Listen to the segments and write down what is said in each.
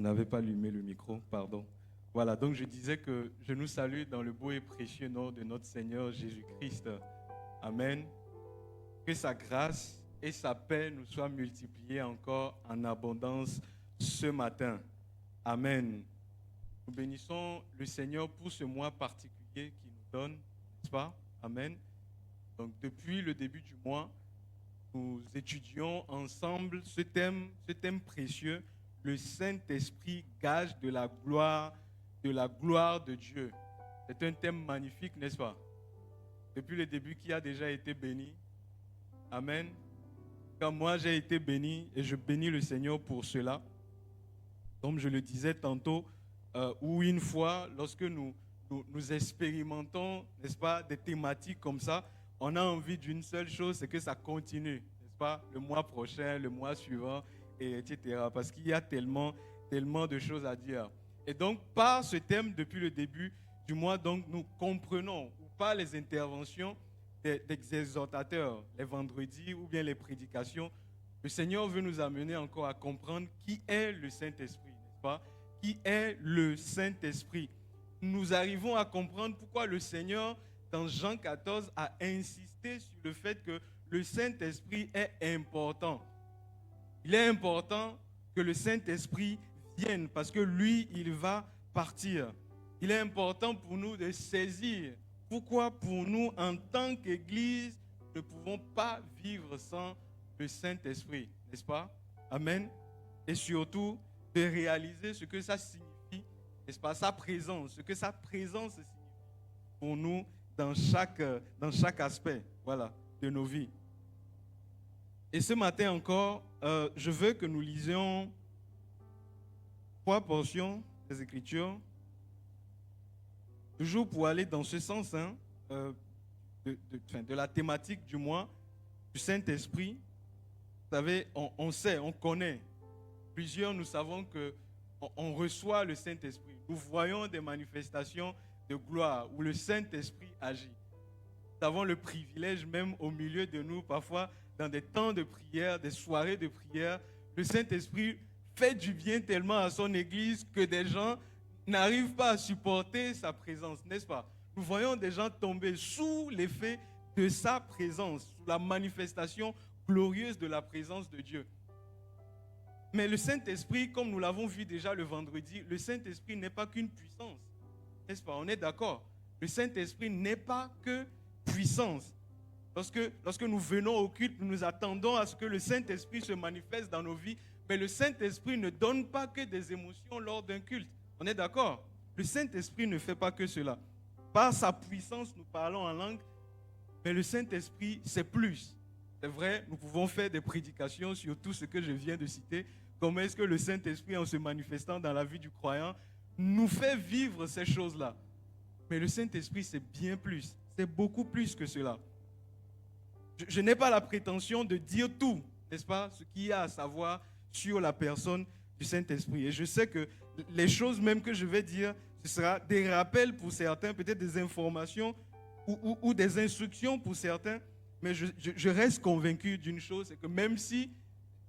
Vous n'avez pas allumé le micro, pardon. Voilà, donc je disais que je nous salue dans le beau et précieux nom de notre Seigneur Jésus-Christ. Amen. Que sa grâce et sa paix nous soient multipliées encore en abondance ce matin. Amen. Nous bénissons le Seigneur pour ce mois particulier qu'il nous donne, n'est-ce pas? Amen. Donc depuis le début du mois, nous étudions ensemble ce thème précieux, le Saint-Esprit, gage de la gloire de Dieu. C'est un thème magnifique, n'est-ce pas? Depuis le début, qui a déjà été béni. Amen. Comme moi, j'ai été béni et je bénis le Seigneur pour cela. Comme je le disais tantôt, ou une fois, lorsque nous expérimentons, n'est-ce pas, des thématiques comme ça, on a envie d'une seule chose, c'est que ça continue, n'est-ce pas, le mois prochain, le mois suivant, et etc. Parce qu'il y a tellement de choses à dire. Et donc, par ce thème, depuis le début du mois, donc, nous comprenons, ou par les interventions des exhortateurs, les vendredis ou bien les prédications, le Seigneur veut nous amener encore à comprendre qui est le Saint-Esprit, n'est-ce pas? Qui est le Saint-Esprit. Nous arrivons à comprendre pourquoi le Seigneur, dans Jean 14, a insisté sur le fait que le Saint-Esprit est important. Il est important que le Saint-Esprit vienne parce que lui, il va partir. Il est important pour nous de saisir pourquoi pour nous, en tant qu'Église, nous ne pouvons pas vivre sans le Saint-Esprit, n'est-ce pas? Amen. Et surtout, de réaliser ce que ça signifie, n'est-ce pas? Sa présence, ce que sa présence signifie pour nous dans chaque aspect, voilà, de nos vies. Et ce matin encore, je veux que nous lisions 3 portions des Écritures, toujours pour aller dans ce sens de la thématique du mois, du Saint-Esprit. Vous savez, on sait, on connaît. Plusieurs, nous savons qu'on reçoit le Saint-Esprit. Nous voyons des manifestations de gloire où le Saint-Esprit agit. Nous avons le privilège même au milieu de nous, parfois dans des temps de prière, des soirées de prière, le Saint-Esprit fait du bien tellement à son Église que des gens n'arrivent pas à supporter sa présence, n'est-ce pas? Nous voyons des gens tomber sous l'effet de sa présence, sous la manifestation glorieuse de la présence de Dieu. Mais le Saint-Esprit, comme nous l'avons vu déjà le vendredi, le Saint-Esprit n'est pas qu'une puissance, n'est-ce pas? On est d'accord? Le Saint-Esprit n'est pas que puissance. Lorsque nous venons au culte, nous nous attendons à ce que le Saint-Esprit se manifeste dans nos vies, mais le Saint-Esprit ne donne pas que des émotions lors d'un culte. On est d'accord? Le Saint-Esprit ne fait pas que cela. Par sa puissance, nous parlons en langue, mais le Saint-Esprit, c'est plus. C'est vrai, nous pouvons faire des prédications sur tout ce que je viens de citer. Comment est-ce que le Saint-Esprit, en se manifestant dans la vie du croyant, nous fait vivre ces choses-là. Mais le Saint-Esprit, c'est bien plus. C'est beaucoup plus que cela. Je n'ai pas la prétention de dire tout, n'est-ce pas, ce qu'il y a à savoir sur la personne du Saint-Esprit. Et je sais que les choses même que je vais dire, ce sera des rappels pour certains, peut-être des informations ou des instructions pour certains, mais je reste convaincu d'une chose, c'est que même si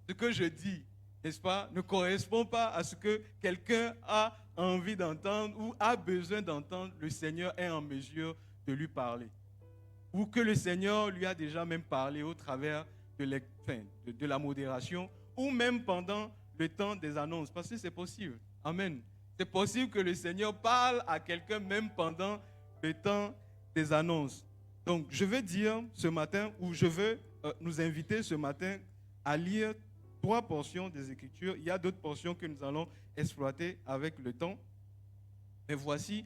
ce que je dis, n'est-ce pas, ne correspond pas à ce que quelqu'un a envie d'entendre ou a besoin d'entendre, le Seigneur est en mesure de lui parler. Ou que le Seigneur lui a déjà même parlé au travers de la modération, ou même pendant le temps des annonces, parce que c'est possible. Amen. C'est possible que le Seigneur parle à quelqu'un même pendant le temps des annonces. Donc, je veux dire ce matin, ou je veux nous inviter ce matin à lire 3 portions des Écritures. Il y a d'autres portions que nous allons exploiter avec le temps. Mais voici,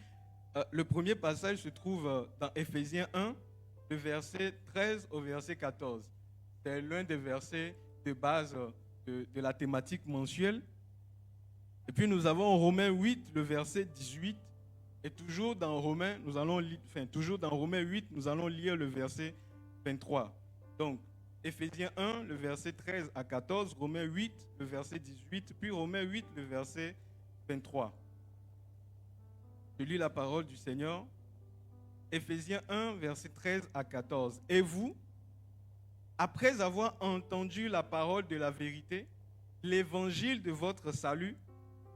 le premier passage se trouve dans Éphésiens 1, le verset 13 au verset 14. C'est l'un des versets de base de la thématique mensuelle. Et puis nous avons Romains 8, le verset 18. Et toujours dans Romains 8, nous allons lire le verset 23. Donc, Éphésiens 1, le verset 13 à 14, Romains 8, le verset 18, puis Romains 8, le verset 23. Je lis la parole du Seigneur. Éphésiens 1, verset 13 à 14. Et vous, après avoir entendu la parole de la vérité, l'évangile de votre salut,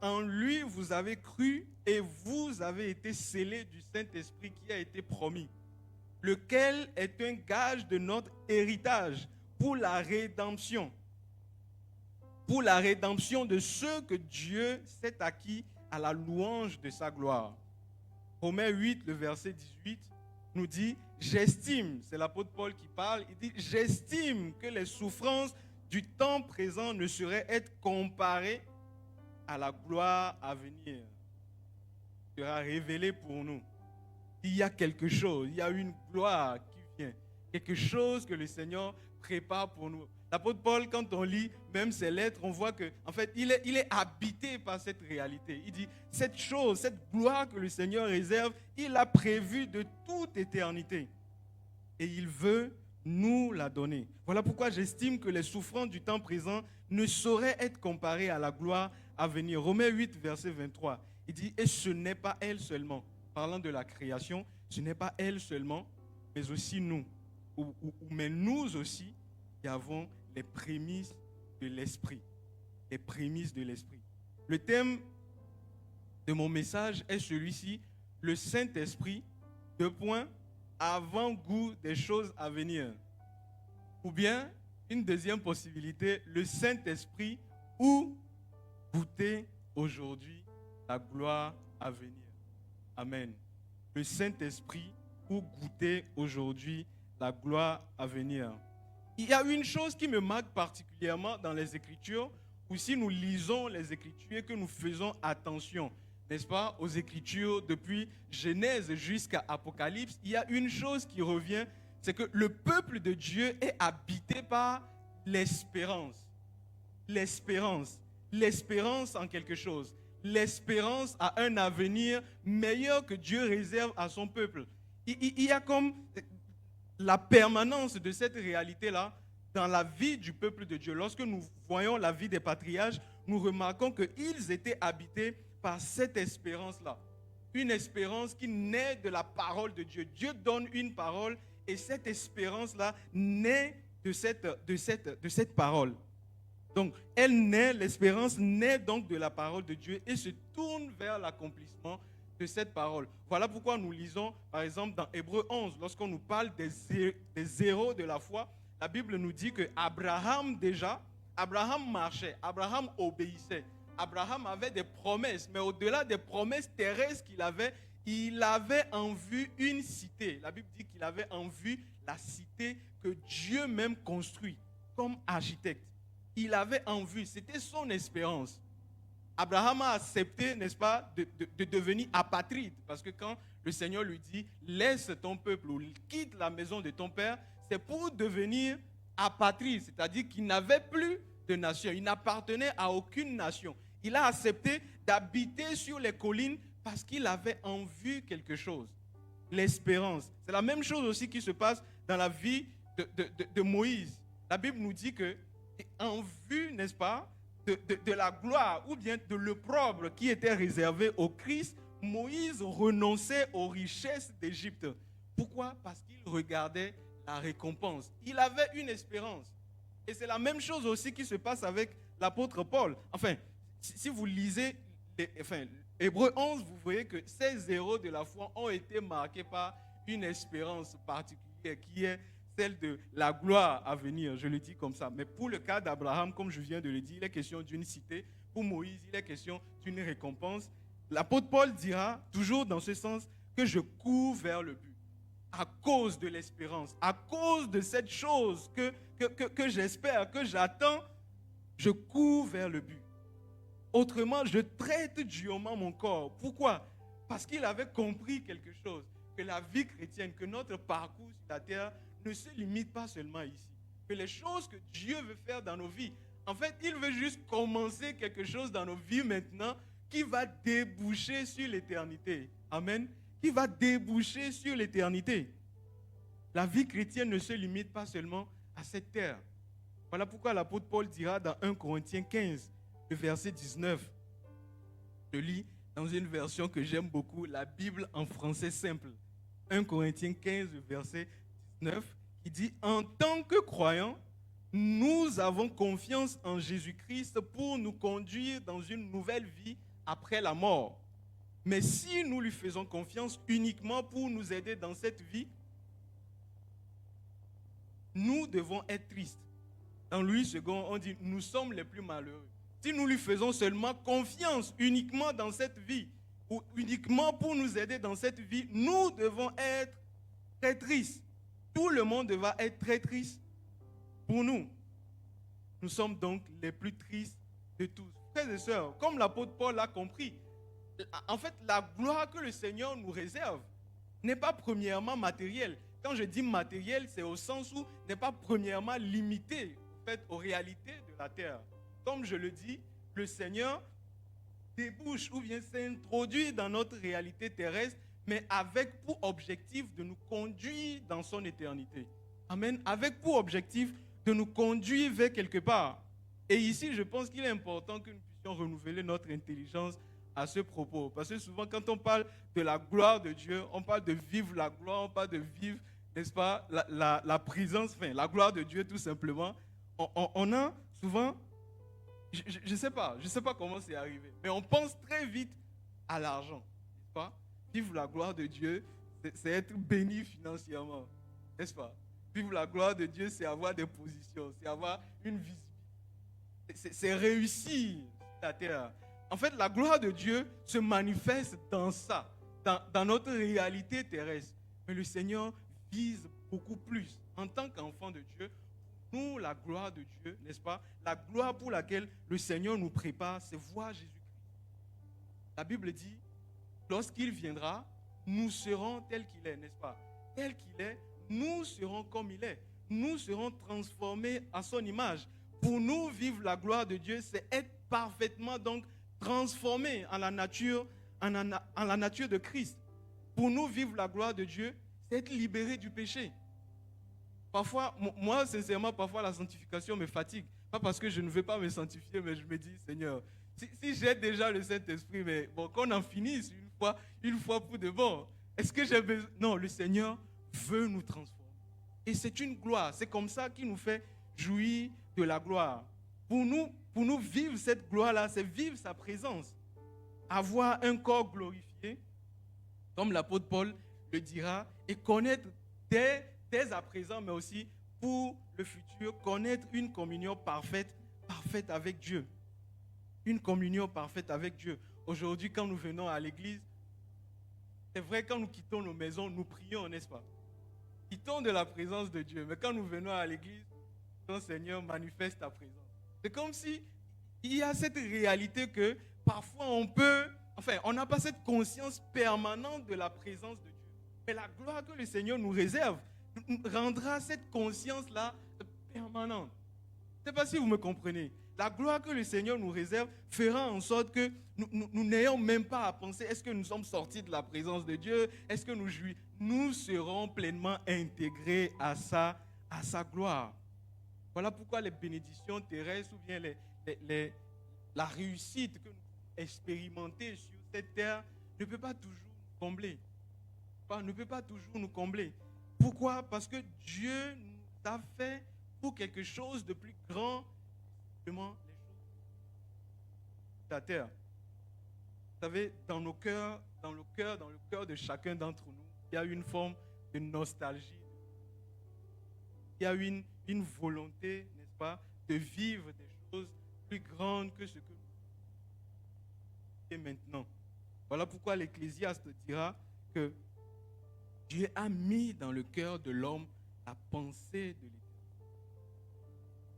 en lui vous avez cru et vous avez été scellés du Saint-Esprit qui a été promis, lequel est un gage de notre héritage pour la rédemption de ceux que Dieu s'est acquis à la louange de sa gloire. Romains 8, le verset 18, nous dit, j'estime, c'est l'apôtre Paul qui parle, il dit, j'estime que les souffrances du temps présent ne sauraient être comparées à la gloire à venir. Il sera révélé pour nous. Il y a quelque chose, il y a une gloire qui vient, quelque chose que le Seigneur prépare pour nous. L'apôtre Paul, quand on lit même ses lettres, on voit que, en fait, il est habité par cette réalité. Il dit, cette chose, cette gloire que le Seigneur réserve, il l'a prévue de toute éternité. Et il veut nous la donner. Voilà pourquoi j'estime que les souffrances du temps présent ne sauraient être comparées à la gloire à venir. Romains 8, verset 23. Il dit, et ce n'est pas elle seulement. Parlant de la création, ce n'est pas elle seulement, mais aussi nous. Mais nous aussi, qui avons les prémices de l'esprit. Les prémices de l'esprit. Le thème de mon message est celui-ci, le Saint-Esprit, avant-goût des choses à venir. Ou bien, une deuxième possibilité, le Saint-Esprit ou goûter aujourd'hui la gloire à venir. Amen. Le Saint-Esprit ou goûter aujourd'hui la gloire à venir. Il y a une chose qui me marque particulièrement dans les Écritures, où si nous lisons les Écritures et que nous faisons attention, n'est-ce pas, aux Écritures depuis Genèse jusqu'à Apocalypse, il y a une chose qui revient, c'est que le peuple de Dieu est habité par l'espérance. L'espérance. L'espérance en quelque chose. L'espérance à un avenir meilleur que Dieu réserve à son peuple. Il y a comme la permanence de cette réalité-là dans la vie du peuple de Dieu. Lorsque nous voyons la vie des patriarches, nous remarquons qu'ils étaient habités par cette espérance-là. Une espérance qui naît de la parole de Dieu. Dieu donne une parole et cette espérance-là naît de cette parole. Donc, l'espérance naît donc de la parole de Dieu et se tourne vers l'accomplissement de cette parole. Voilà pourquoi nous lisons, par exemple, dans Hébreux 11, lorsqu'on nous parle des héros de la foi, la Bible nous dit que Abraham marchait, Abraham obéissait. Abraham avait des promesses, mais au-delà des promesses terrestres il avait en vue une cité. La Bible dit qu'il avait en vue la cité que Dieu même construit comme architecte. Il avait en vue, c'était son espérance. Abraham a accepté, n'est-ce pas, de devenir apatride. Parce que quand le Seigneur lui dit, laisse ton peuple ou quitte la maison de ton père, c'est pour devenir apatride. C'est-à-dire qu'il n'avait plus de nation. Il n'appartenait à aucune nation. Il a accepté d'habiter sur les collines parce qu'il avait en vue quelque chose. L'espérance. C'est la même chose aussi qui se passe dans la vie de Moïse. La Bible nous dit que, en vue, n'est-ce pas, de la gloire ou bien de l'opprobre qui était réservé au Christ, Moïse renonçait aux richesses d'Égypte. Pourquoi? Parce qu'il regardait la récompense. Il avait une espérance. Et c'est la même chose aussi qui se passe avec l'apôtre Paul. Enfin, si vous lisez Hébreux 11, vous voyez que ces héros de la foi ont été marqués par une espérance particulière qui est celle de la gloire à venir, je le dis comme ça. Mais pour le cas d'Abraham, comme je viens de le dire, il est question d'une cité. Pour Moïse, il est question d'une récompense. L'apôtre Paul dira, toujours dans ce sens, que je cours vers le but. À cause de l'espérance, à cause de cette chose que j'espère, que j'attends, je cours vers le but. Autrement, je traite durement mon corps. Pourquoi? Parce qu'il avait compris quelque chose, que la vie chrétienne, que notre parcours sur la terre ne se limite pas seulement ici. Que les choses que Dieu veut faire dans nos vies, en fait, il veut juste commencer quelque chose dans nos vies maintenant qui va déboucher sur l'éternité. Amen. Qui va déboucher sur l'éternité. La vie chrétienne ne se limite pas seulement à cette terre. Voilà pourquoi l'apôtre Paul dira dans 1 Corinthiens 15, le verset 19. Je lis dans une version que j'aime beaucoup, la Bible en français simple. 1 Corinthiens 15, verset 19, qui dit « En tant que croyants, nous avons confiance en Jésus-Christ pour nous conduire dans une nouvelle vie après la mort. Mais si nous lui faisons confiance uniquement pour nous aider dans cette vie, nous devons être tristes. Dans Louis II, on dit « nous sommes les plus malheureux ». Si nous lui faisons seulement confiance uniquement dans cette vie, ou uniquement pour nous aider dans cette vie, nous devons être très tristes. Tout le monde va être très triste pour nous. Nous sommes donc les plus tristes de tous. Frères et sœurs, comme l'apôtre Paul l'a compris, en fait, la gloire que le Seigneur nous réserve n'est pas premièrement matérielle. Quand je dis matériel, c'est au sens où n'est pas premièrement limité en fait, aux réalités de la terre. Comme je le dis, le Seigneur débouche ou bien s'introduit dans notre réalité terrestre, mais avec pour objectif de nous conduire dans son éternité. Amen. Avec pour objectif de nous conduire vers quelque part. Et ici, je pense qu'il est important que nous puissions renouveler notre intelligence à ce propos. Parce que souvent, quand on parle de la gloire de Dieu, on parle de vivre la gloire, on parle de vivre, n'est-ce pas, la présence, enfin, la gloire de Dieu tout simplement. On a souvent, je ne sais pas comment c'est arrivé, mais on pense très vite à l'argent, n'est-ce pas? Vivre la gloire de Dieu, c'est être béni financièrement, n'est-ce pas? Vivre la gloire de Dieu, c'est avoir des positions, c'est avoir une visibilité. C'est réussir la terre. En fait, la gloire de Dieu se manifeste dans ça, dans notre réalité terrestre. Mais le Seigneur vise beaucoup plus. En tant qu'enfant de Dieu, nous, la gloire de Dieu, n'est-ce pas? La gloire pour laquelle le Seigneur nous prépare, c'est voir Jésus-Christ. La Bible dit, lorsqu'il viendra, nous serons tels qu'il est, n'est-ce pas? Tel qu'il est, nous serons comme il est. Nous serons transformés à son image. Pour nous, vivre la gloire de Dieu, c'est être parfaitement donc transformé en la nature de Christ. Pour nous, vivre la gloire de Dieu, c'est être libéré du péché. Parfois, moi, sincèrement, parfois la sanctification me fatigue. Pas parce que je ne veux pas me sanctifier, mais je me dis, Seigneur, si j'ai déjà le Saint-Esprit, mais bon, qu'on en finisse une fois pour de bon. Est-ce que j'ai besoin? Non, le Seigneur veut nous transformer. Et c'est une gloire. C'est comme ça qu'il nous fait jouir de la gloire. Pour nous vivre cette gloire-là, c'est vivre sa présence. Avoir un corps glorifié, comme l'apôtre Paul le dira, et connaître dès à présent, mais aussi pour le futur, connaître une communion parfaite avec Dieu. Une communion parfaite avec Dieu. Aujourd'hui, quand nous venons à l'église, c'est vrai, quand nous quittons nos maisons, nous prions, n'est-ce pas? Quittons de la présence de Dieu. Mais quand nous venons à l'église, ton Seigneur manifeste ta présence. C'est comme si il y a cette réalité que parfois on n'a pas cette conscience permanente de la présence de Dieu. Mais la gloire que le Seigneur nous réserve rendra cette conscience-là permanente. Je ne sais pas si vous me comprenez. La gloire que le Seigneur nous réserve fera en sorte que nous n'ayons même pas à penser, est-ce que nous sommes sortis de la présence de Dieu? Est-ce que nous jouissons? Nous serons pleinement intégrés à sa gloire. Voilà pourquoi les bénédictions terrestres ou bien la réussite que nous expérimentons sur cette terre ne peut pas toujours nous combler. Ne peut pas toujours nous combler. Pourquoi? Parce que Dieu nous a fait pour quelque chose de plus grand que les choses de la terre. Vous savez, dans le cœur de chacun d'entre nous, il y a une forme de nostalgie. Il y a une volonté, n'est-ce pas, de vivre des choses plus grandes que ce que nous vivons maintenant. Voilà pourquoi l'Ecclésiaste dira que Dieu a mis dans le cœur de l'homme la pensée de l'éternité.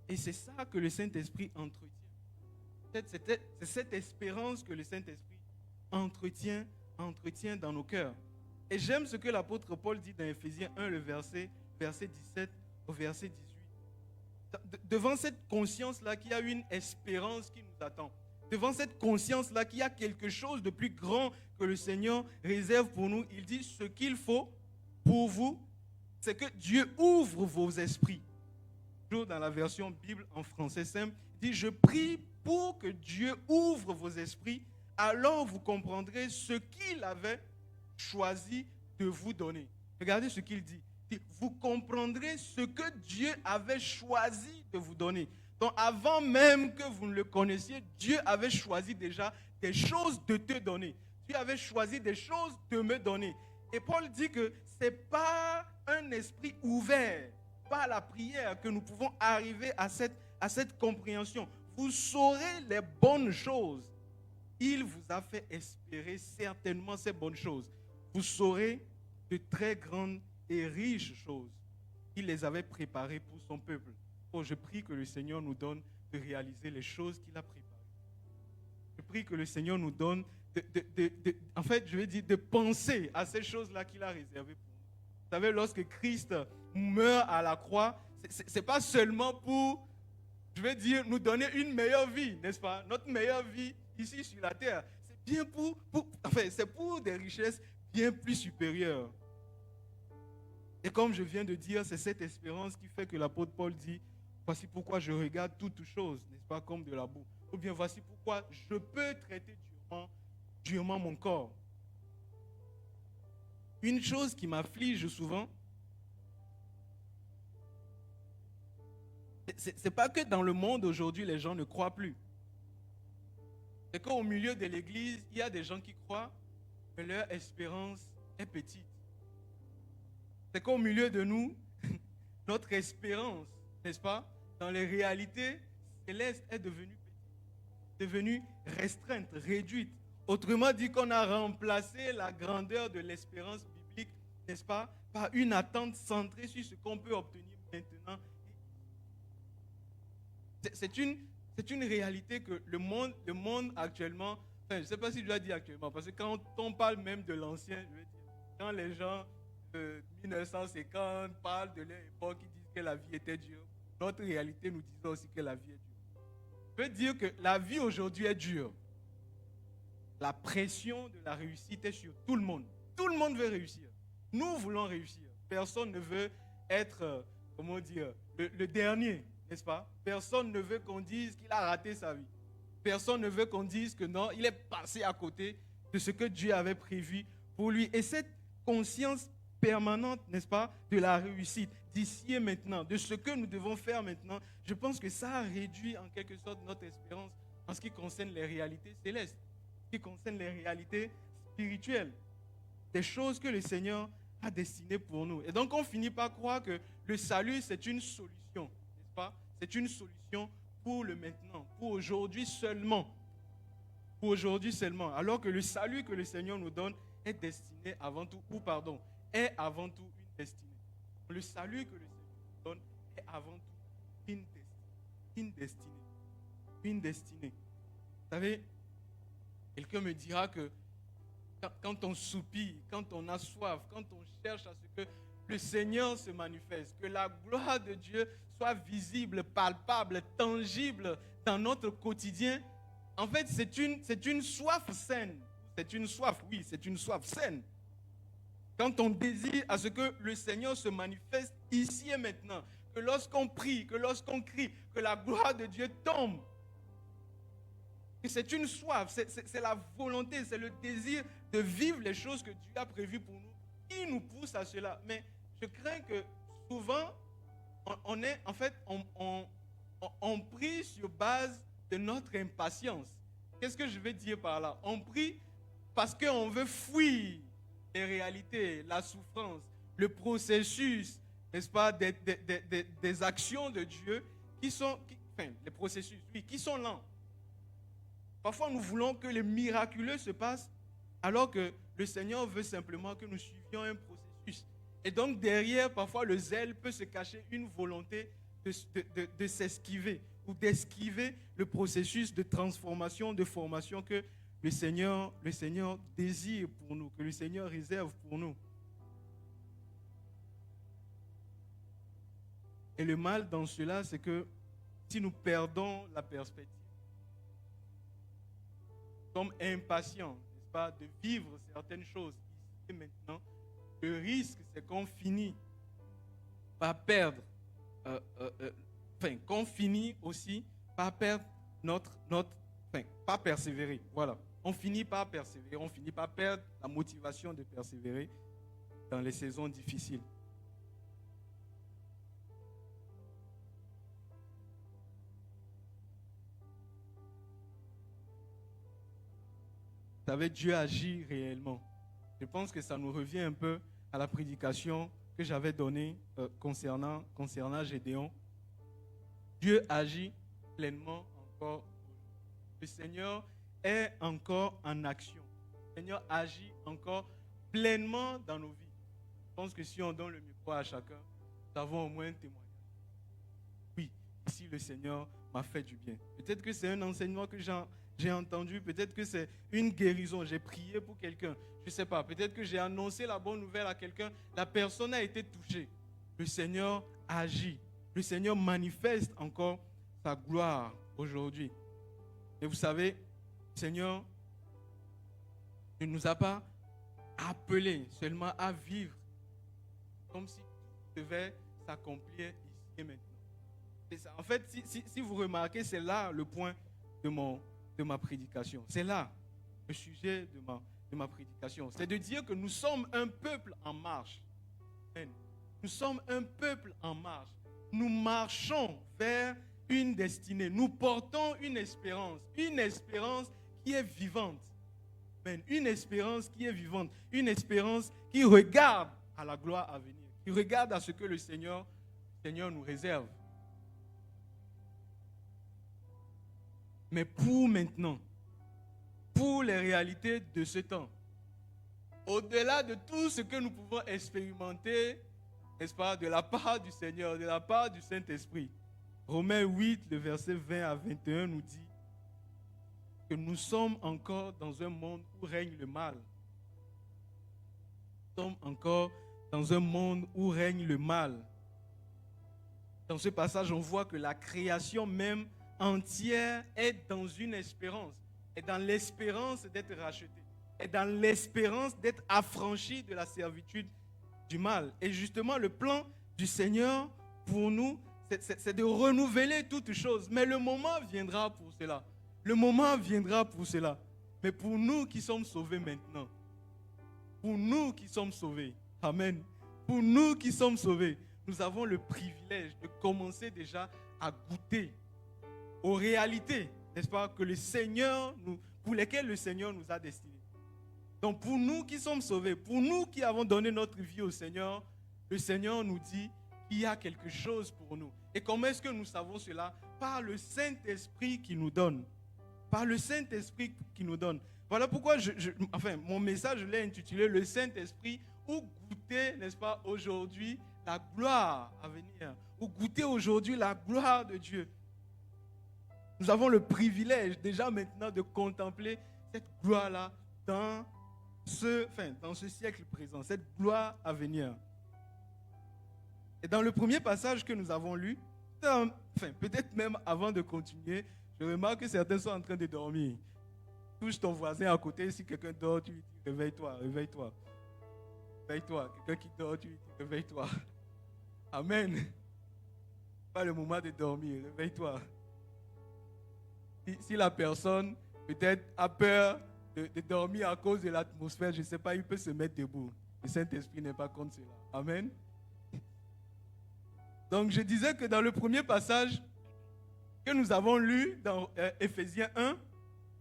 Et c'est ça que le Saint-Esprit entretient. C'est cette espérance que le Saint-Esprit entretient dans nos cœurs. Et j'aime ce que l'apôtre Paul dit dans Éphésiens 1, le verset 17 au verset 18. Devant cette conscience-là qu'il y a une espérance qui nous attend, devant cette conscience-là qu'il y a quelque chose de plus grand que le Seigneur réserve pour nous, il dit ce qu'il faut pour vous, c'est que Dieu ouvre vos esprits. Toujours dans la version Bible en français simple, il dit je prie pour que Dieu ouvre vos esprits, alors vous comprendrez ce qu'il avait choisi de vous donner. Regardez ce qu'il dit. vous comprendrez ce que Dieu avait choisi de vous donner. Donc avant même que vous ne le connaissiez, Dieu avait choisi déjà des choses de te donner. Dieu avait choisi des choses de me donner. Et Paul dit que ce n'est pas un esprit ouvert, pas la prière, que nous pouvons arriver à cette compréhension. Vous saurez les bonnes choses. Il vous a fait espérer certainement ces bonnes choses. Vous saurez de très grandes et riches choses. Il les avait préparées pour son peuple. Oh, je prie que le Seigneur nous donne de réaliser les choses qu'il a préparées. Je prie que le Seigneur nous donne en fait, je vais dire, de penser à ces choses-là qu'il a réservées pour nous. Vous savez, lorsque Christ meurt à la croix, ce n'est pas seulement pour, je vais dire, nous donner une meilleure vie, n'est-ce pas? Notre meilleure vie ici sur la terre. C'est bien c'est pour des richesses bien plus supérieures. Et comme je viens de dire, c'est cette espérance qui fait que l'apôtre Paul dit, voici pourquoi je regarde toutes choses, n'est-ce pas, comme de la boue. Ou bien voici pourquoi je peux traiter durement mon corps. Une chose qui m'afflige souvent, c'est pas que dans le monde aujourd'hui, les gens ne croient plus. C'est qu'au milieu de l'église, il y a des gens qui croient, mais leur espérance est petite. C'est qu'au milieu de nous, notre espérance, n'est-ce pas, dans les réalités célestes est devenue restreinte, réduite. Autrement dit, qu'on a remplacé la grandeur de l'espérance biblique, n'est-ce pas, par une attente centrée sur ce qu'on peut obtenir maintenant. C'est une réalité que le monde actuellement, enfin, je ne sais pas si je dois dire actuellement, parce que quand on parle même de l'ancien, je veux dire, quand les gens de 1950 parlent de leur époque, ils disent que la vie était dure, notre réalité nous dit aussi que la vie est dure. Je veux dire que la vie aujourd'hui est dure. La pression de la réussite est sur tout le monde. Tout le monde veut réussir. Nous voulons réussir. Personne ne veut être, le dernier, n'est-ce pas? Personne ne veut qu'on dise qu'il a raté sa vie. Personne ne veut qu'on dise que non, il est passé à côté de ce que Dieu avait prévu pour lui. Et cette conscience permanente, n'est-ce pas, de la réussite, d'ici et maintenant, de ce que nous devons faire maintenant, je pense que ça a réduit en quelque sorte notre espérance en ce qui concerne les réalités célestes, qui concerne les réalités spirituelles, des choses que le Seigneur a destinées pour nous. Et donc on finit par croire que le salut c'est une solution, n'est-ce pas? C'est une solution pour le maintenant, pour aujourd'hui seulement. Pour aujourd'hui seulement. Alors que le salut que le Seigneur nous donne est destiné avant tout, est avant tout une destinée. Le salut que le Seigneur nous donne est avant tout une destinée. Une destinée. Vous savez, quelqu'un me dira que quand on soupire, quand on a soif, quand on cherche à ce que le Seigneur se manifeste, que la gloire de Dieu soit visible, palpable, tangible dans notre quotidien, en fait, c'est une soif saine. C'est une soif saine. Quand on désire à ce que le Seigneur se manifeste ici et maintenant, que lorsqu'on prie, que lorsqu'on crie, que la gloire de Dieu tombe, que c'est une soif, c'est la volonté, c'est le désir de vivre les choses que Dieu a prévues pour nous qui nous pousse à cela. Mais je crains que souvent, on prie sur base de notre impatience. Qu'est-ce que je veux dire par là? On prie parce qu'on veut fuir les réalités, la souffrance, le processus, n'est-ce pas, des actions de Dieu qui sont lents. Parfois, nous voulons que le miraculeux se passe alors que le Seigneur veut simplement que nous suivions un processus. Et donc, derrière, parfois, le zèle peut se cacher une volonté de s'esquiver ou d'esquiver le processus de transformation, de formation que le Seigneur désire pour nous, que le Seigneur réserve pour nous. Et le mal dans cela, c'est que si nous perdons la perspective, nous sommes impatients, n'est-ce pas, de vivre certaines choses ici et maintenant, le risque, c'est qu'on finit par perdre, qu'on finit aussi par perdre pas persévérer. Voilà. On finit par persévérer, on finit par perdre la motivation de persévérer dans les saisons difficiles. savez, Dieu agit réellement. Je pense que ça nous revient un peu à la prédication que j'avais donnée concernant Gédéon. Dieu agit pleinement encore. Le Seigneur est encore en action. Le Seigneur agit encore pleinement dans nos vies. Je pense que si on donne le micro à chacun, nous avons au moins un témoignage. Oui, ici le Seigneur m'a fait du bien. Peut-être que c'est un enseignement que j'ai entendu, peut-être que c'est une guérison. J'ai prié pour quelqu'un, je ne sais pas. Peut-être que j'ai annoncé la bonne nouvelle à quelqu'un, la personne a été touchée. Le Seigneur agit. Le Seigneur manifeste encore sa gloire aujourd'hui. Et vous savez, le Seigneur ne nous a pas appelés seulement à vivre comme si tout devait s'accomplir ici et maintenant. Et ça, en fait, si vous remarquez, c'est là le point de ma prédication. C'est là le sujet de ma prédication. C'est de dire que nous sommes un peuple en marche. Amen. Nous sommes un peuple en marche. Nous marchons vers une destinée. Nous portons une espérance qui est vivante. Amen. Une espérance qui est vivante. Une espérance qui regarde à la gloire à venir. Qui regarde à ce que le Seigneur nous réserve. Mais pour maintenant, pour les réalités de ce temps, au-delà de tout ce que nous pouvons expérimenter, n'est-ce pas, de la part du Seigneur, de la part du Saint-Esprit, Romains 8, le verset 20 à 21 nous dit que nous sommes encore dans un monde où règne le mal. Nous sommes encore dans un monde où règne le mal. Dans ce passage, on voit que la création même entière est dans une espérance, est dans l'espérance d'être rachetée, est dans l'espérance d'être affranchie de la servitude du mal. Et justement, le plan du Seigneur pour nous, c'est de renouveler toutes choses. Mais le moment viendra pour cela. Le moment viendra pour cela. Mais pour nous qui sommes sauvés maintenant, pour nous qui sommes sauvés, amen, pour nous qui sommes sauvés, nous avons le privilège de commencer déjà à goûter aux réalités, n'est-ce pas, que le Seigneur pour lesquelles le Seigneur nous a destinés. Donc pour nous qui sommes sauvés, pour nous qui avons donné notre vie au Seigneur, le Seigneur nous dit qu'il y a quelque chose pour nous. Et comment est-ce que nous savons cela? Par le Saint-Esprit qui nous donne. Par le Saint-Esprit qui nous donne. Voilà pourquoi mon message, je l'ai intitulé « Le Saint-Esprit » ou goûter, n'est-ce pas, aujourd'hui la gloire à venir. Ou goûter aujourd'hui la gloire de Dieu. Nous avons le privilège déjà maintenant de contempler cette gloire-là dans ce siècle présent, cette gloire à venir. Et dans le premier passage que nous avons lu, peut-être même avant de continuer, je remarque que certains sont en train de dormir. Touche ton voisin à côté, si quelqu'un dort, tu lui dis réveille-toi, réveille-toi. Réveille-toi. Quelqu'un qui dort, tu lui dis réveille-toi. Amen. Pas le moment de dormir, réveille-toi. Si la personne peut-être a peur de dormir à cause de l'atmosphère, je ne sais pas, il peut se mettre debout. Le Saint-Esprit n'est pas contre cela. Amen. Donc je disais que dans le premier passage que nous avons lu dans Éphésiens 1,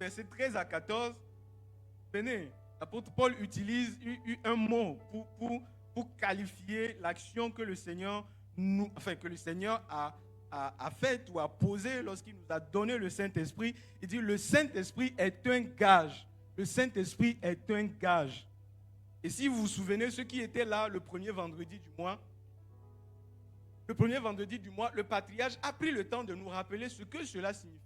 versets 13 à 14, venez, l'apôtre Paul utilise un mot pour qualifier l'action que le Seigneur a fait ou a posé lorsqu'il nous a donné le Saint-Esprit. Il dit le Saint-Esprit est un gage. Le Saint-Esprit est un gage. Et si vous vous souvenez, ceux qui étaient là le premier vendredi du mois, le patriarche a pris le temps de nous rappeler ce que cela signifie.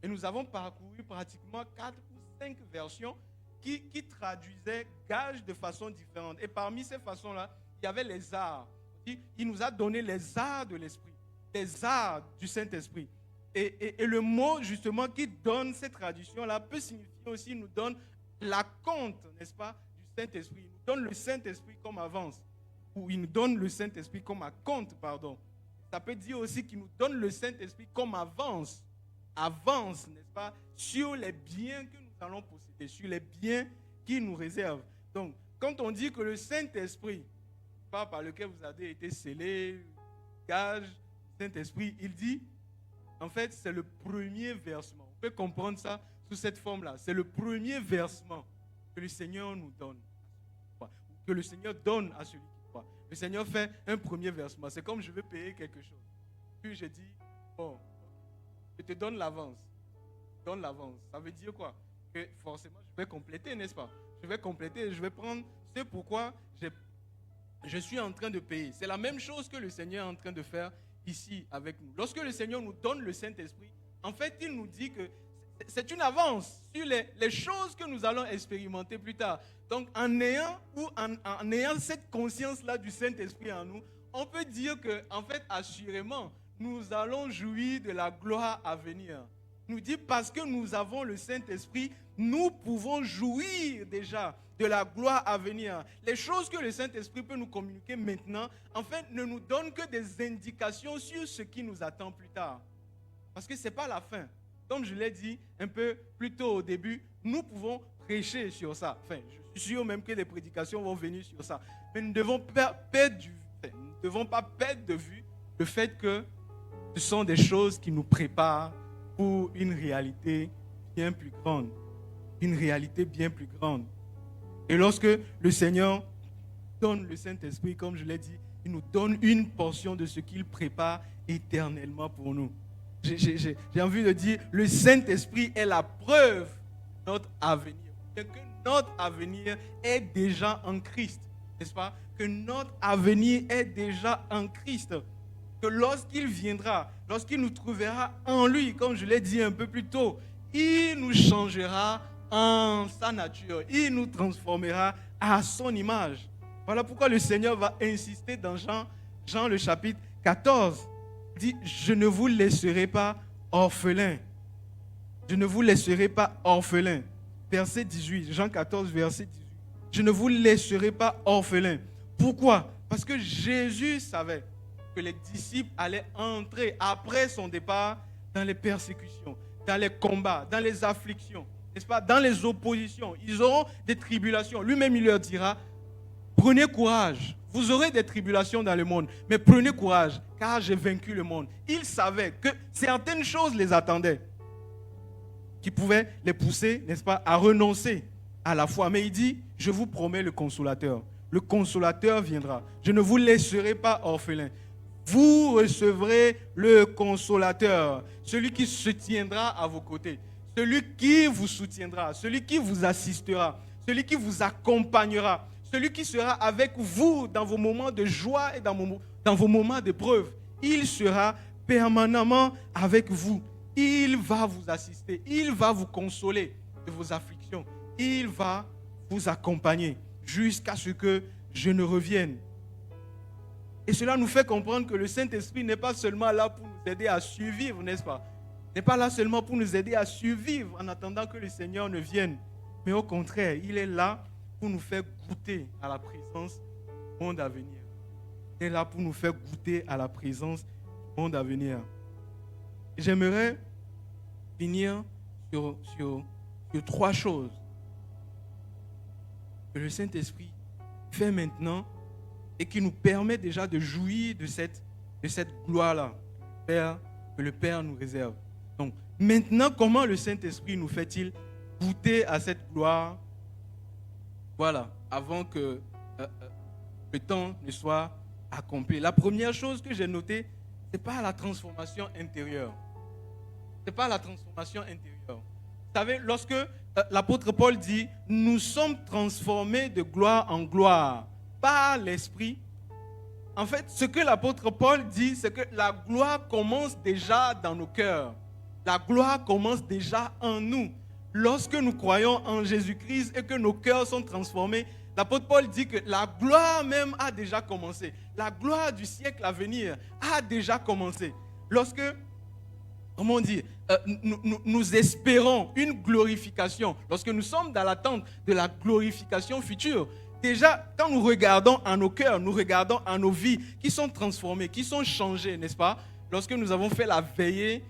Et nous avons parcouru pratiquement 4 ou 5 versions qui traduisaient gage de façon différente. Et parmi ces façons-là, il y avait les arts. Il nous a donné les arts de l'esprit, les arts du Saint-Esprit. Et le mot justement qui donne cette traduction-là peut signifier aussi, il nous donne la compte, n'est-ce pas, du Saint-Esprit. Il nous donne le Saint-Esprit comme avance. Ou il nous donne le Saint-Esprit comme compte, pardon. Ça peut dire aussi qu'il nous donne le Saint-Esprit comme avance, n'est-ce pas, sur les biens que nous allons posséder, sur les biens qu'il nous réserve. Donc, quand on dit que le Saint-Esprit, par lequel vous avez été scellés, gage, Saint-Esprit, il dit, en fait, c'est le premier versement. On peut comprendre ça sous cette forme-là. C'est le premier versement que le Seigneur nous donne, que le Seigneur donne à celui qui croit. Le Seigneur fait un premier versement. C'est comme je veux payer quelque chose. Puis je dis, bon, je te donne l'avance. Donne l'avance. Ça veut dire quoi? Que forcément, je vais compléter, n'est-ce pas? Je vais compléter, je vais prendre ce pourquoi je suis en train de payer. C'est la même chose que le Seigneur est en train de faire ici avec nous. Lorsque le Seigneur nous donne le Saint-Esprit, en fait, il nous dit que c'est une avance sur les choses que nous allons expérimenter plus tard. Donc, en ayant cette conscience-là du Saint-Esprit en nous, on peut dire que, en fait, assurément, nous allons jouir de la gloire à venir. Nous dit parce que nous avons le Saint-Esprit, nous pouvons jouir déjà de la gloire à venir. Les choses que le Saint-Esprit peut nous communiquer maintenant, en fait, ne nous donnent que des indications sur ce qui nous attend plus tard. Parce que ce n'est pas la fin. Comme je l'ai dit un peu plus tôt au début, nous pouvons prêcher sur ça. Enfin, je suis sûr même que des prédications vont venir sur ça. Mais nous ne devons pas perdre de vue le fait que ce sont des choses qui nous préparent pour une réalité bien plus grande. Une réalité bien plus grande. Et lorsque le Seigneur donne le Saint-Esprit, comme je l'ai dit, il nous donne une portion de ce qu'il prépare éternellement pour nous. J'ai envie de dire, le Saint-Esprit est la preuve de notre avenir. Que notre avenir est déjà en Christ, n'est-ce pas? Que notre avenir est déjà en Christ. Que lorsqu'il viendra, lorsqu'il nous trouvera en lui, comme je l'ai dit un peu plus tôt, il nous changera en sa nature. Il nous transformera à son image. Voilà pourquoi le Seigneur va insister dans Jean le chapitre 14. Il dit, je ne vous laisserai pas orphelins. Je ne vous laisserai pas orphelins. Verset 18, Jean 14, verset 18. Je ne vous laisserai pas orphelins. Pourquoi? Parce que Jésus savait que les disciples allaient entrer après son départ dans les persécutions, dans les combats, dans les afflictions, n'est-ce pas? Dans les oppositions. Ils auront des tribulations. Lui-même, il leur dira, prenez courage. Vous aurez des tribulations dans le monde, mais prenez courage, car j'ai vaincu le monde. Il savait que certaines choses les attendaient, qui pouvaient les pousser, n'est-ce pas, à renoncer à la foi. Mais il dit, je vous promets le consolateur. Le consolateur viendra. Je ne vous laisserai pas orphelins. Vous recevrez le consolateur, celui qui se tiendra à vos côtés, celui qui vous soutiendra, celui qui vous assistera, celui qui vous accompagnera, celui qui sera avec vous dans vos moments de joie et dans vos moments d'épreuve. Il sera permanemment avec vous. Il va vous assister, il va vous consoler de vos afflictions. Il va vous accompagner jusqu'à ce que je ne revienne. Et cela nous fait comprendre que le Saint-Esprit n'est pas seulement là pour nous aider à survivre, n'est-ce pas? N'est pas là seulement pour nous aider à survivre en attendant que le Seigneur ne vienne. Mais au contraire, il est là pour nous faire goûter à la présence du monde à venir. Il est là pour nous faire goûter à la présence du monde à venir. Et j'aimerais finir sur 3 choses que le Saint-Esprit fait maintenant et qui nous permet déjà de jouir de cette gloire-là que le Père nous réserve. Donc, maintenant, comment le Saint-Esprit nous fait-il goûter à cette gloire? Voilà, avant que le temps ne soit accompli. La première chose que j'ai notée, ce n'est pas la transformation intérieure. Ce n'est pas la transformation intérieure. Vous savez, lorsque l'apôtre Paul dit « Nous sommes transformés de gloire en gloire par l'Esprit », en fait, ce que l'apôtre Paul dit, c'est que la gloire commence déjà dans nos cœurs. La gloire commence déjà en nous. Lorsque nous croyons en Jésus-Christ et que nos cœurs sont transformés, l'apôtre Paul dit que la gloire même a déjà commencé. La gloire du siècle à venir a déjà commencé. Lorsque, comment dire, nous espérons une glorification, lorsque nous sommes dans l'attente de la glorification future, déjà, quand nous regardons en nos cœurs, nous regardons en nos vies qui sont transformées, qui sont changées, n'est-ce pas? Lorsque nous avons fait la veillée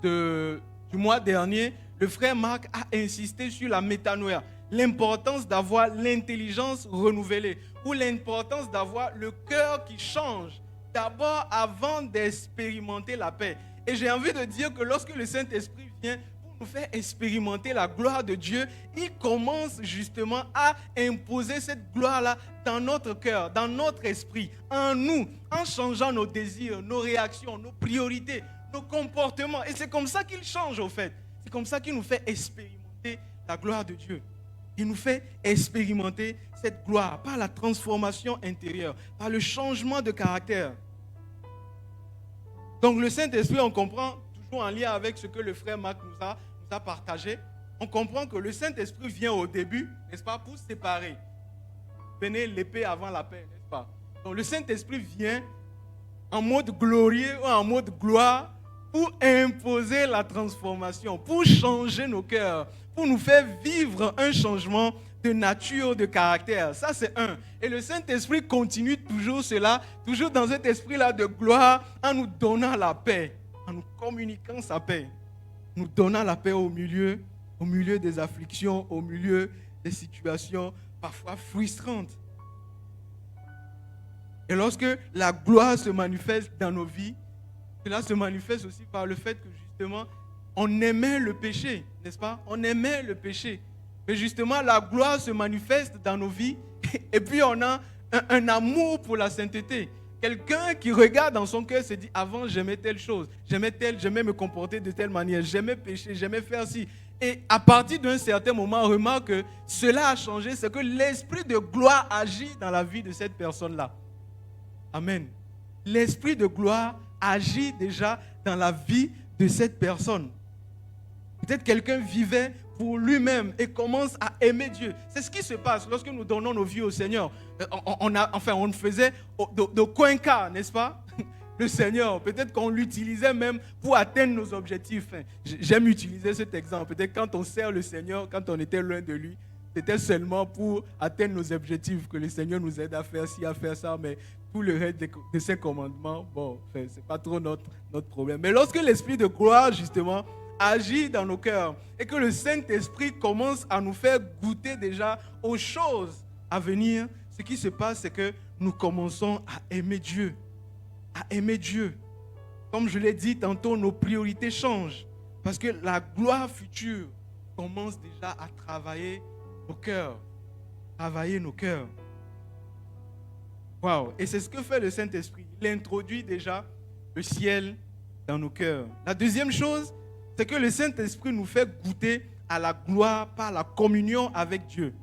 du mois dernier, le frère Marc a insisté sur la métanoïa, l'importance d'avoir l'intelligence renouvelée ou l'importance d'avoir le cœur qui change d'abord avant d'expérimenter la paix. Et j'ai envie de dire que lorsque le Saint-Esprit vient pour nous fait expérimenter la gloire de Dieu, il commence justement à imposer cette gloire-là dans notre cœur, dans notre esprit, en nous, en changeant nos désirs, nos réactions, nos priorités, nos comportements. Et c'est comme ça qu'il change, au fait. C'est comme ça qu'il nous fait expérimenter la gloire de Dieu. Il nous fait expérimenter cette gloire par la transformation intérieure, par le changement de caractère. Donc le Saint-Esprit, on comprend, toujours en lien avec ce que le frère Marc nous a partagé, on comprend que le Saint-Esprit vient au début, n'est-ce pas, pour séparer. Venez l'épée avant la paix, n'est-ce pas? Donc le Saint-Esprit vient en mode glorieux ou en mode gloire pour imposer la transformation, pour changer nos cœurs, pour nous faire vivre un changement de nature, de caractère. Ça, c'est un. Et le Saint-Esprit continue toujours cela, toujours dans cet esprit-là de gloire, en nous donnant la paix, en nous communiquant sa paix, nous donnant la paix au milieu des afflictions, au milieu des situations parfois frustrantes. Et lorsque la gloire se manifeste dans nos vies, cela se manifeste aussi par le fait que justement, on aimait le péché, n'est-ce pas? On aimait le péché. Mais justement, la gloire se manifeste dans nos vies et puis on a un amour pour la sainteté. Quelqu'un qui regarde dans son cœur se dit, avant j'aimais telle chose, j'aimais me comporter de telle manière, j'aimais pécher, j'aimais faire ci. Et à partir d'un certain moment, on remarque que cela a changé, c'est que l'esprit de gloire agit dans la vie de cette personne-là. Amen. L'esprit de gloire agit déjà dans la vie de cette personne. Peut-être quelqu'un vivait pour lui-même et commence à aimer Dieu. C'est ce qui se passe lorsque nous donnons nos vies au Seigneur. On faisait de coin-cas, n'est-ce pas? Le Seigneur, peut-être qu'on l'utilisait même pour atteindre nos objectifs. J'aime utiliser cet exemple. Peut-être quand on sert le Seigneur, quand on était loin de lui, c'était seulement pour atteindre nos objectifs que le Seigneur nous aide à faire ci, à faire ça, mais tout le reste de ses commandements, bon, c'est pas trop notre problème. Mais lorsque l'esprit de gloire, justement, agit dans nos cœurs et que le Saint-Esprit commence à nous faire goûter déjà aux choses à venir, ce qui se passe, c'est que nous commençons à aimer Dieu. À aimer Dieu. Comme je l'ai dit tantôt, nos priorités changent parce que la gloire future commence déjà à travailler nos cœurs. Travailler nos cœurs. Waouh! Et c'est ce que fait le Saint-Esprit. Il introduit déjà le ciel dans nos cœurs. La deuxième chose, c'est que le Saint-Esprit nous fait goûter à la gloire par la communion avec Dieu.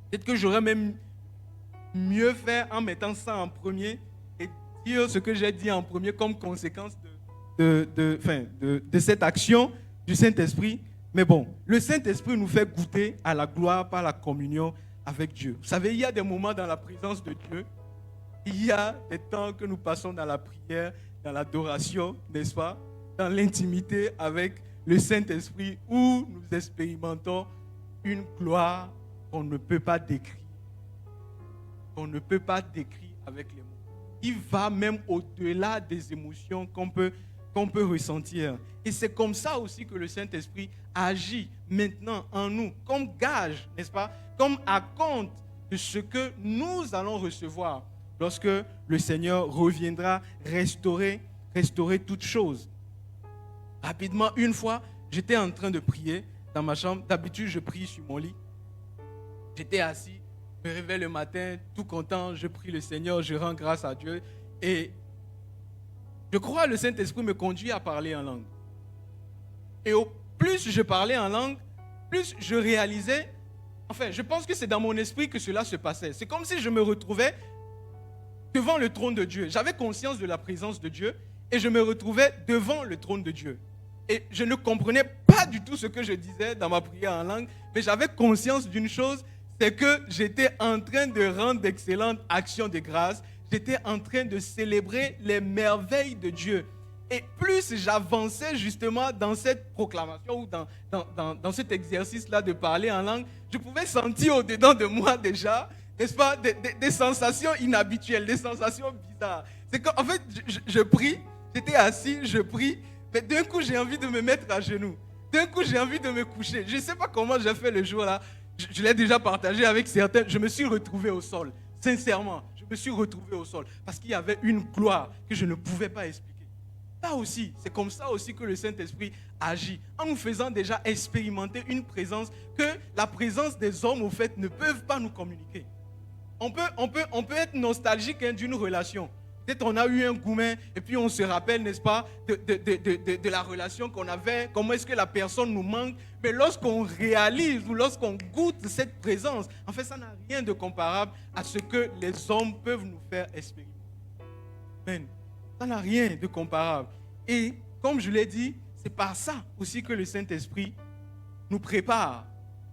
Peut-être que j'aurais même mieux fait en mettant ça en premier et dire ce que j'ai dit en premier comme conséquence de cette action du Saint-Esprit. Mais bon, le Saint-Esprit nous fait goûter à la gloire par la communion avec Dieu. Vous savez, il y a des moments dans la présence de Dieu, il y a des temps que nous passons dans la prière, dans l'adoration, n'est-ce pas? Dans l'intimité avec le Saint-Esprit où nous expérimentons une gloire qu'on ne peut pas décrire. Qu'on ne peut pas décrire avec les mots. Il va même au-delà des émotions qu'on peut ressentir. Et c'est comme ça aussi que le Saint-Esprit agit maintenant en nous, comme gage, n'est-ce pas? Comme acompte de ce que nous allons recevoir lorsque le Seigneur reviendra restaurer toutes choses. Rapidement, une fois, j'étais en train de prier dans ma chambre. D'habitude, je prie sur mon lit. J'étais assis, je me réveille le matin, tout content, je prie le Seigneur, je rends grâce à Dieu. Et je crois que le Saint-Esprit me conduit à parler en langue. Et au plus je parlais en langue, plus je réalisais, je pense que c'est dans mon esprit que cela se passait. C'est comme si je me retrouvais devant le trône de Dieu. J'avais conscience de la présence de Dieu et je me retrouvais devant le trône de Dieu. Et je ne comprenais pas du tout ce que je disais dans ma prière en langue, mais j'avais conscience d'une chose, c'est que j'étais en train de rendre d'excellentes actions de grâce. J'étais en train de célébrer les merveilles de Dieu. Et plus j'avançais justement dans cette proclamation ou dans cet exercice-là de parler en langue, je pouvais sentir au-dedans de moi déjà, n'est-ce pas, des sensations inhabituelles, des sensations bizarres. C'est qu'en fait, je prie, j'étais assis, je prie, mais d'un coup, j'ai envie de me mettre à genoux. D'un coup, j'ai envie de me coucher. Je ne sais pas comment j'ai fait le jour-là. Je l'ai déjà partagé avec certains. Je me suis retrouvé au sol. Sincèrement, je me suis retrouvé au sol. Parce qu'il y avait une gloire que je ne pouvais pas expliquer. Là aussi, c'est comme ça aussi que le Saint-Esprit agit, en nous faisant déjà expérimenter une présence que la présence des hommes, au fait, ne peuvent pas nous communiquer. On peut être nostalgique d'une relation. Peut-être on a eu un gourmet et puis on se rappelle, n'est-ce pas, de la relation qu'on avait, comment est-ce que la personne nous manque. Mais lorsqu'on réalise ou lorsqu'on goûte cette présence, en fait, ça n'a rien de comparable à ce que les hommes peuvent nous faire expérimenter. Amen. Ça n'a rien de comparable. Et comme je l'ai dit, c'est par ça aussi que le Saint-Esprit nous prépare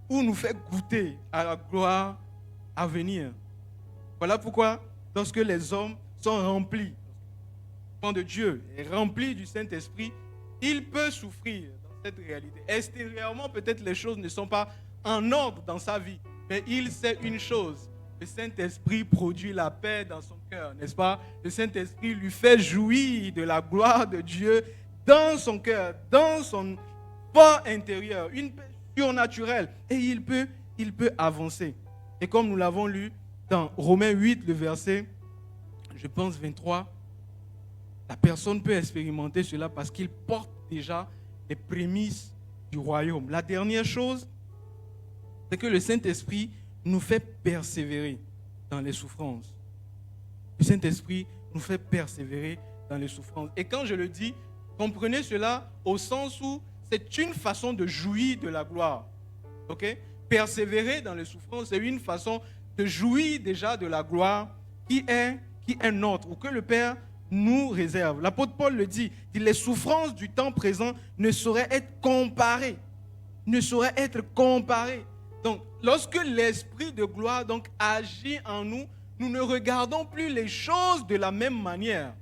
ou nous fait goûter à la gloire à venir. Voilà pourquoi, lorsque les hommes sont remplis de Dieu et remplis du Saint-Esprit, il peut souffrir dans cette réalité. Extérieurement, peut-être les choses ne sont pas en ordre dans sa vie, mais il sait une chose. Le Saint-Esprit produit la paix dans son cœur, n'est-ce pas? Le Saint-Esprit lui fait jouir de la gloire de Dieu dans son cœur, dans son fort intérieur, une paix surnaturelle. Et il peut avancer. Et comme nous l'avons lu dans Romains 8, le verset, je pense 23, la personne peut expérimenter cela parce qu'il porte déjà les prémices du royaume. La dernière chose, c'est que le Saint-Esprit nous fait persévérer dans les souffrances. Le Saint-Esprit nous fait persévérer dans les souffrances. Et quand je le dis, comprenez cela au sens où c'est une façon de jouir de la gloire. Ok? Persévérer dans les souffrances, c'est une façon de jouir déjà de la gloire qui est notre, ou que le Père nous réserve. L'apôtre Paul le dit, les souffrances du temps présent ne sauraient être comparées. Ne sauraient être comparées. Donc, lorsque l'Esprit de gloire agit en nous, nous ne regardons plus les choses de la même manière.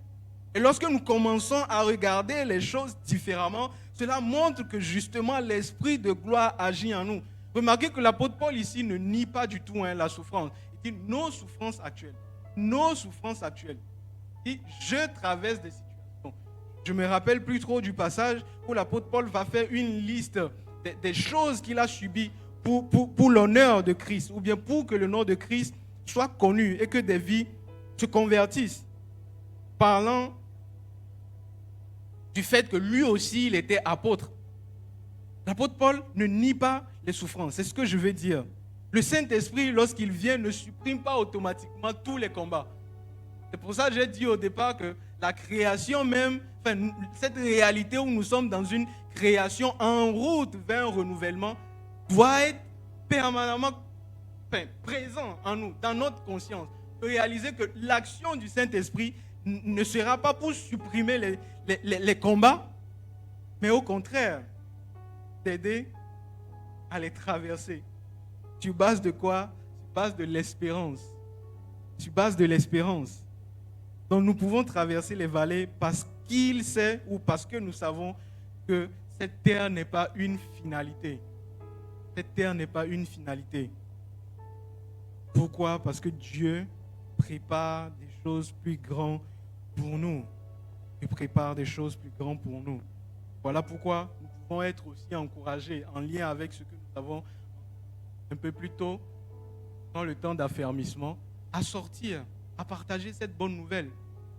Et lorsque nous commençons à regarder les choses différemment, cela montre que justement l'Esprit de gloire agit en nous. Remarquez que l'apôtre Paul ici ne nie pas du tout la souffrance. Il dit nos souffrances actuelles. Nos souffrances actuelles. Il dit je traverse des situations. Je ne me rappelle plus trop du passage où l'apôtre Paul va faire une liste des choses qu'il a subies pour l'honneur de Christ, ou bien pour que le nom de Christ soit connu et que des vies se convertissent. Parlant du fait que lui aussi, il était apôtre. L'apôtre Paul ne nie pas les souffrances, c'est ce que je veux dire. Le Saint-Esprit, lorsqu'il vient, ne supprime pas automatiquement tous les combats. C'est pour ça que j'ai dit au départ que la création même, cette réalité où nous sommes dans une création en route vers un renouvellement, doit être permanemment présent en nous, dans notre conscience. Réaliser que l'action du Saint-Esprit ne sera pas pour supprimer les combats, mais au contraire, t'aider à les traverser. Sur base de quoi? Sur base de l'espérance. Sur base de l'espérance. Donc nous pouvons traverser les vallées parce qu'il sait ou parce que nous savons que cette terre n'est pas une finalité. Cette terre n'est pas une finalité. Pourquoi? Parce que Dieu prépare des choses plus grandes pour nous. Il prépare des choses plus grandes pour nous. Voilà pourquoi nous pouvons être aussi encouragés en lien avec ce que nous avons un peu plus tôt, dans le temps d'affermissement, à sortir, à partager cette bonne nouvelle.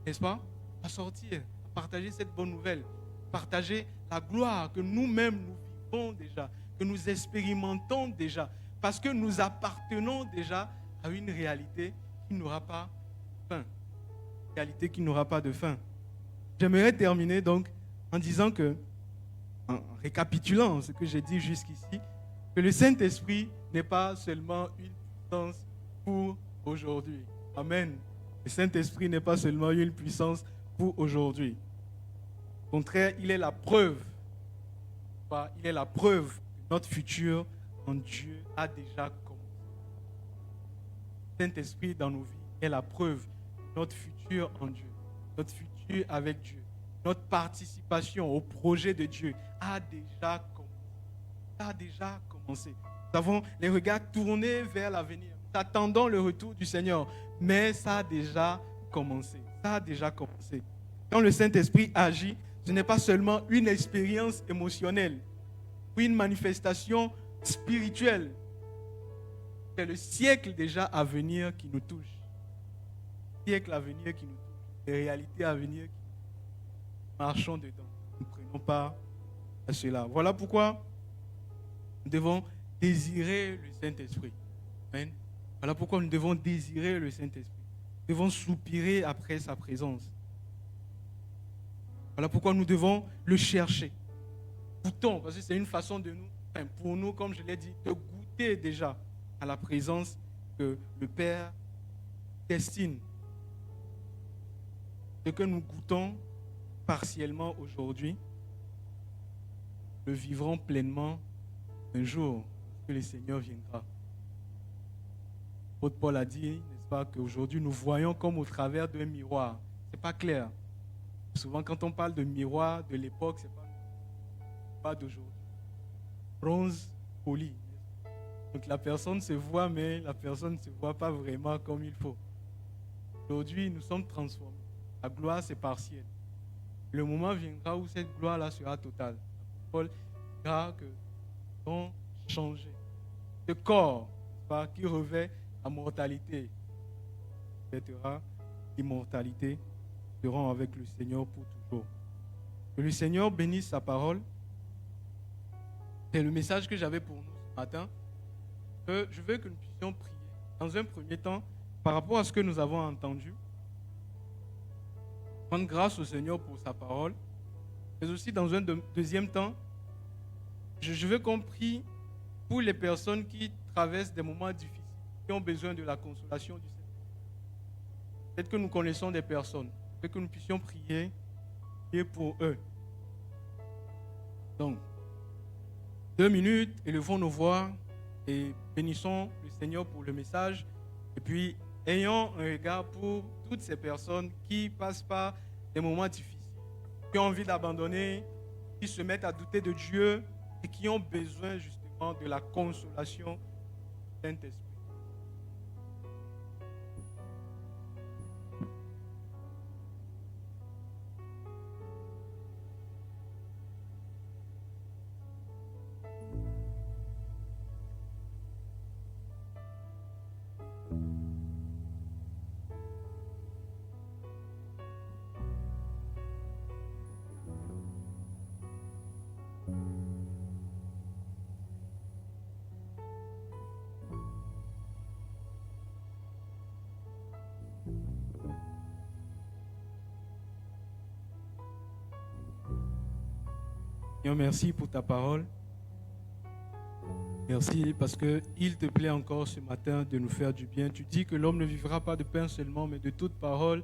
N'est-ce pas? À sortir, à partager cette bonne nouvelle. Partager la gloire que nous-mêmes nous vivons déjà, que nous expérimentons déjà, parce que nous appartenons déjà à une réalité qui n'aura pas de fin. Une réalité qui n'aura pas de fin. J'aimerais terminer donc en disant que, en récapitulant ce que j'ai dit jusqu'ici, que le Saint-Esprit n'est pas seulement une puissance pour aujourd'hui. Amen. Le Saint-Esprit n'est pas seulement une puissance pour aujourd'hui. Au contraire, il est la preuve. Il est la preuve que notre futur en Dieu a déjà commencé. Le Saint-Esprit dans nos vies est la preuve que notre futur en Dieu, notre futur avec Dieu, notre participation au projet de Dieu a déjà commencé. A déjà commencé. Nous avons les regards tournés vers l'avenir. Nous attendons le retour du Seigneur. Mais ça a déjà commencé. Ça a déjà commencé. Quand le Saint-Esprit agit, ce n'est pas seulement une expérience émotionnelle ou une manifestation spirituelle. C'est le siècle déjà à venir qui nous touche. Le siècle à venir qui nous touche. Les réalités à venir qui nous touchent. marchons dedans. Nous ne prenons pas à cela. Voilà pourquoi nous devons désirer le Saint-Esprit. Amen. Voilà pourquoi nous devons désirer le Saint-Esprit. Nous devons soupirer après sa présence. Voilà pourquoi nous devons le chercher. Goûtons, parce que c'est une façon de nous, pour nous, comme je l'ai dit, de goûter déjà à la présence que le Père destine. Ce que nous goûtons partiellement aujourd'hui, le vivrons pleinement un jour que le Seigneur viendra. L'apôtre Paul a dit, n'est-ce pas, qu'aujourd'hui nous voyons comme au travers d'un miroir. Ce n'est pas clair. Souvent quand on parle de miroir de l'époque, ce n'est pas d'aujourd'hui. Bronze poli. Donc la personne se voit, mais la personne ne se voit pas vraiment comme il faut. Aujourd'hui, nous sommes transformés. La gloire, c'est partiel. Le moment viendra où cette gloire-là sera totale. Paul dira que nous allons changer. Ce corps qui revêt la mortalité, etc., l'immortalité, seront avec le Seigneur pour toujours. Que le Seigneur bénisse sa parole. C'est le message que j'avais pour nous ce matin. Je veux que nous puissions prier. Dans un premier temps, par rapport à ce que nous avons entendu, rendre grâce au Seigneur pour sa parole, mais aussi dans un deuxième temps, je veux qu'on prie pour les personnes qui traversent des moments difficiles, qui ont besoin de la consolation du Seigneur. Peut-être que nous connaissons des personnes, peut-être que nous puissions prier pour eux. Donc, 2 minutes, élevons nos voix et bénissons le Seigneur pour le message. Et puis, ayons un regard pour toutes ces personnes qui passent par des moments difficiles, qui ont envie d'abandonner, qui se mettent à douter de Dieu et qui ont besoin justement de la consolation du Saint-Esprit. Seigneur, merci pour ta parole. Merci parce qu'il te plaît encore ce matin de nous faire du bien. Tu dis que l'homme ne vivra pas de pain seulement, mais de toute parole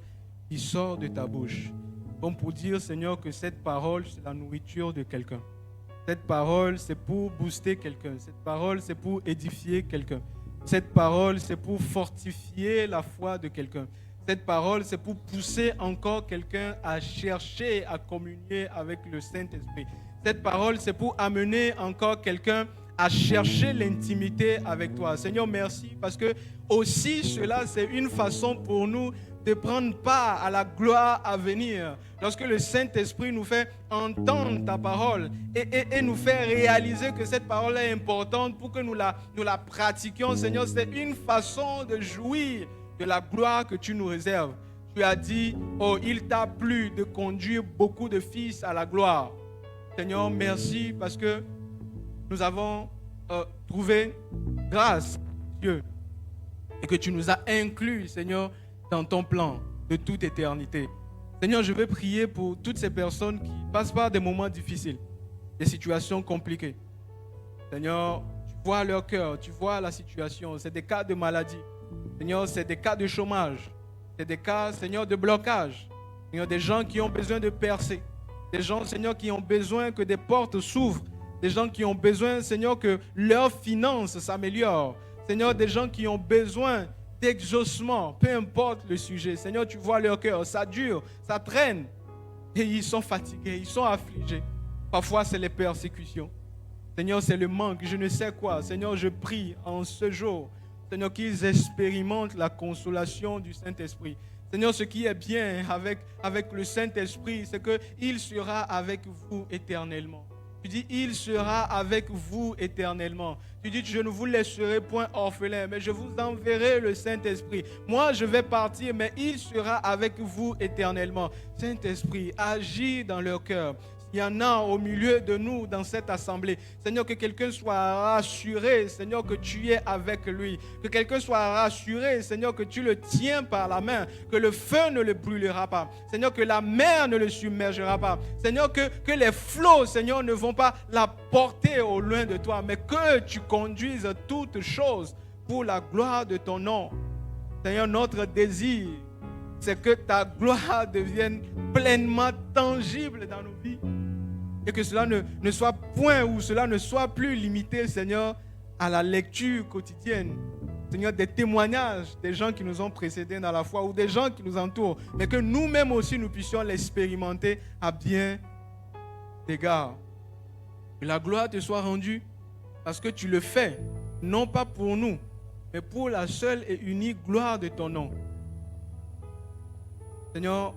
qui sort de ta bouche. Comme pour dire, Seigneur, que cette parole, c'est la nourriture de quelqu'un. Cette parole, c'est pour booster quelqu'un. Cette parole, c'est pour édifier quelqu'un. Cette parole, c'est pour fortifier la foi de quelqu'un. Cette parole, c'est pour pousser encore quelqu'un à chercher à communier avec le Saint-Esprit. Cette parole, c'est pour amener encore quelqu'un à chercher l'intimité avec toi. Seigneur, merci parce que aussi cela, c'est une façon pour nous de prendre part à la gloire à venir. Lorsque le Saint-Esprit nous fait entendre ta parole et nous fait réaliser que cette parole est importante pour que nous la pratiquions, Seigneur, c'est une façon de jouir de la gloire que tu nous réserves. Tu as dit, oh, il t'a plu de conduire beaucoup de fils à la gloire. Seigneur, merci parce que nous avons trouvé grâce, Dieu, et que tu nous as inclus, Seigneur, dans ton plan de toute éternité. Seigneur, je veux prier pour toutes ces personnes qui passent par des moments difficiles, des situations compliquées. Seigneur, tu vois leur cœur, tu vois la situation. C'est des cas de maladie. Seigneur, c'est des cas de chômage. C'est des cas, Seigneur, de blocage. Seigneur, des gens qui ont besoin de percer. Des gens, Seigneur, qui ont besoin que des portes s'ouvrent. Des gens qui ont besoin, Seigneur, que leurs finances s'améliorent. Seigneur, des gens qui ont besoin d'exaucement, peu importe le sujet. Seigneur, tu vois leur cœur, ça dure, ça traîne. Et ils sont fatigués, ils sont affligés. Parfois, c'est les persécutions. Seigneur, c'est le manque, je ne sais quoi. Seigneur, je prie en ce jour, Seigneur, qu'ils expérimentent la consolation du Saint-Esprit. Seigneur, ce qui est bien avec le Saint-Esprit, c'est qu'il sera avec vous éternellement. Tu dis, il sera avec vous éternellement. Tu dis, je ne vous laisserai point orphelin, mais je vous enverrai le Saint-Esprit. Moi, je vais partir, mais il sera avec vous éternellement. Saint-Esprit, agis dans leur cœur. Il y en a au milieu de nous dans cette assemblée. Seigneur, que quelqu'un soit rassuré, Seigneur, que tu es avec lui. Que quelqu'un soit rassuré, Seigneur, que tu le tiens par la main. Que le feu ne le brûlera pas. Seigneur, que la mer ne le submergera pas. Seigneur, que les flots, Seigneur, ne vont pas la porter au loin de toi, mais que tu conduises toutes choses pour la gloire de ton nom. Seigneur, notre désir, c'est que ta gloire devienne pleinement tangible dans nos vies. Et que cela ne soit point ou cela ne soit plus limité, Seigneur, à la lecture quotidienne. Seigneur, des témoignages des gens qui nous ont précédés dans la foi ou des gens qui nous entourent, mais que nous-mêmes aussi nous puissions l'expérimenter à bien d'égards. Que la gloire te soit rendue parce que tu le fais, non pas pour nous, mais pour la seule et unique gloire de ton nom. Seigneur,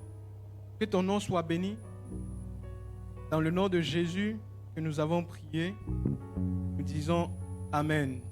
que ton nom soit béni. Dans le nom de Jésus que nous avons prié, nous disons Amen.